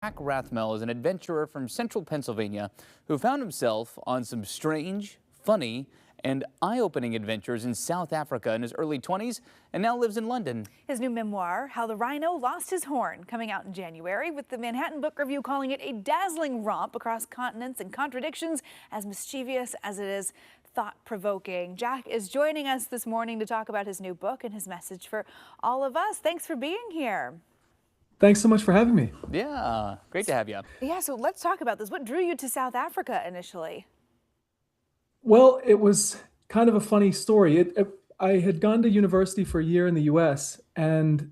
Jack Rathmell is an adventurer from central Pennsylvania who found himself on some strange, funny, and eye-opening adventures in South Africa in his early 20s and now lives in London. His new memoir, How the Rhino Lost His Horn, coming out in January, with the Manhattan Book Review calling it a dazzling romp across continents and contradictions as mischievous as it is thought-provoking. Jack is joining us this morning to talk about his new book and his message for all of us. Thanks for being here. Thanks so much for having me. Yeah, great to have you. Yeah, so let's talk about this. What drew you to South Africa initially? Well, it was kind of a funny story. I had gone to university for a year in the US, and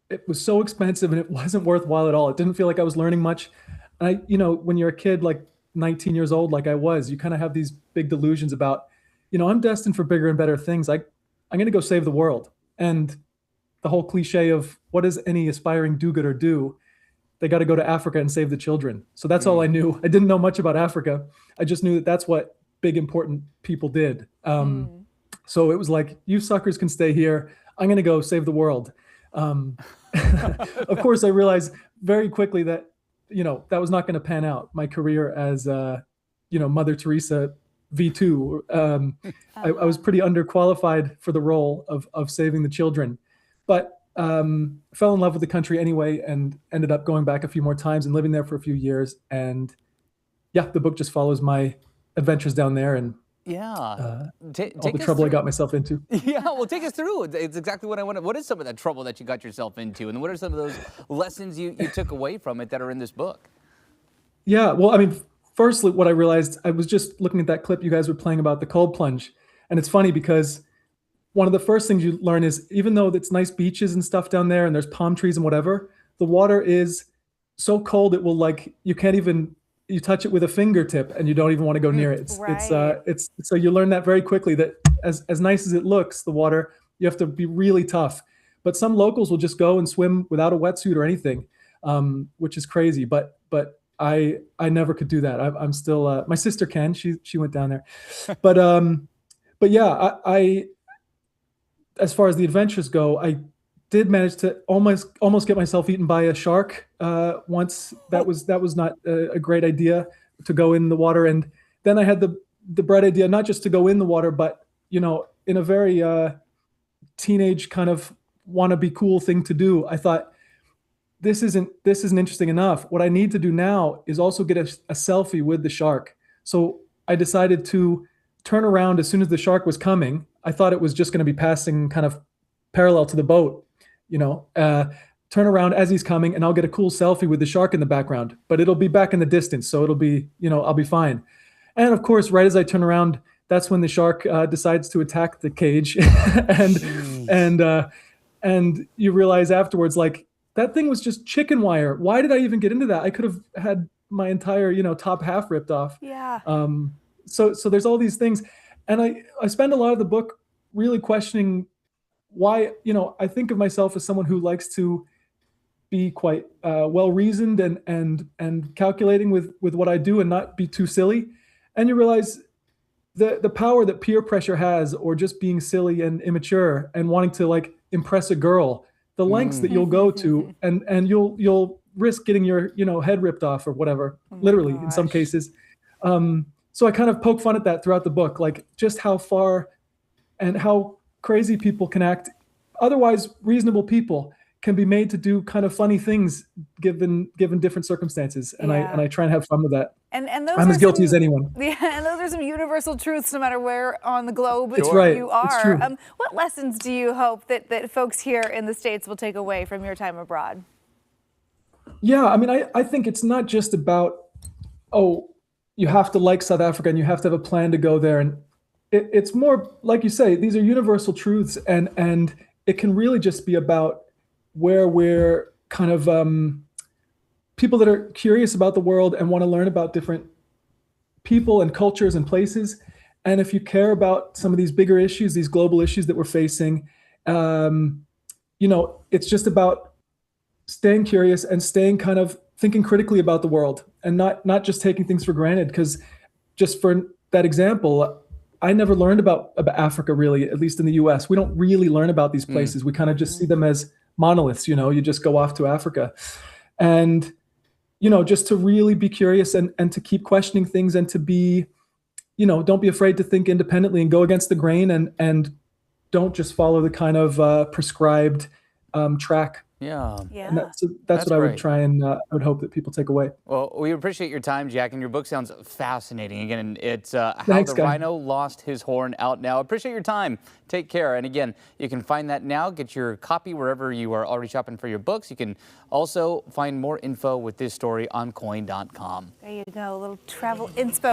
it was so expensive and it wasn't worthwhile at all. It didn't feel like I was learning much. And when you're a kid, like 19 years old, like I was, you kind of have these big delusions about, I'm destined for bigger and better things. I'm going to go save the world. And the whole cliche of what does any aspiring do-gooder do? They got to go to Africa and save the children. So that's all I knew. I didn't know much about Africa. I just knew that that's what big, important people did. So it was like, you suckers can stay here. I'm going to go save the world. Of course, I realized very quickly that, that was not going to pan out. My career as, Mother Teresa V2, I was pretty underqualified for the role of saving the children. But fell in love with the country anyway and ended up going back a few more times and living there for a few years. And yeah, the book just follows my adventures down there and all the trouble I got myself into. Yeah, well, take us through. It's exactly what I wanted. What is some of that trouble that you got yourself into? And what are some of those lessons you took away from it that are in this book? Yeah, well, I mean, firstly, what I realized, I was just looking at that clip you guys were playing about the cold plunge. And it's funny because one of the first things you learn is, even though it's nice beaches and stuff down there and there's palm trees and whatever, the water is so cold it will, like, you can't even, you touch it with a fingertip and you don't even want to go near it. It's so you learn that very quickly, that as nice as it looks, the water, you have to be really tough. But some locals will just go and swim without a wetsuit or anything, which is crazy. But I never could do that. I'm still, my sister can, she went down there. But yeah, I as far as the adventures go, I did manage to almost get myself eaten by a shark once. That was not a great idea, to go in the water. And then I had the bright idea not just to go in the water, but in a very teenage kind of wanna-be cool thing to do, I thought, this isn't interesting enough. What I need to do now is also get a selfie with the shark. So I decided to turn around as soon as the shark was coming. I thought it was just going to be passing kind of parallel to the boat, turn around as he's coming and I'll get a cool selfie with the shark in the background, but it'll be back in the distance. So it'll be, I'll be fine. And of course, right as I turn around, that's when the shark decides to attack the cage. and you realize afterwards, like, that thing was just chicken wire. Why did I even get into that? I could have had my entire, top half ripped off. Yeah. So there's all these things. And I spend a lot of the book really questioning why, I think of myself as someone who likes to be quite well-reasoned and calculating with what I do and not be too silly. And you realize the power that peer pressure has, or just being silly and immature and wanting to, like, impress a girl, the lengths that you'll go to, and you'll risk getting your, head ripped off or whatever, literally in some cases. So I kind of poke fun at that throughout the book, like just how far and how crazy people can act. Otherwise reasonable people can be made to do kind of funny things given different circumstances. And I try and have fun with that. And those I'm as guilty as anyone. Yeah, and those are some universal truths no matter where on the globe you are. It's true. What lessons do you hope that folks here in the States will take away from your time abroad? Yeah, I mean, I think it's not just about, you have to like South Africa and you have to have a plan to go there. And it's more, like you say, these are universal truths, and it can really just be about where we're kind of people that are curious about the world and want to learn about different people and cultures and places. And if you care about some of these bigger issues, these global issues that we're facing, it's just about staying curious and staying kind of thinking critically about the world, and not just taking things for granted. Because just for that example, I never learned about Africa, really, at least in the US. We don't really learn about these places. We kind of just see them as monoliths, you just go off to Africa. And, just to really be curious and to keep questioning things and to be, don't be afraid to think independently and go against the grain and don't just follow the kind of prescribed track. Yeah. And Yeah. that's what I would great. try and I would hope that people take away. Well, we appreciate your time, Jack, and your book sounds fascinating. Again, it's How Thanks, the guy. Rhino Lost His Horn, out now. Appreciate your time. Take care. And again, you can find that now. Get your copy wherever you are already shopping for your books. You can also find more info with this story on coin.com. There you go, a little travel inspo.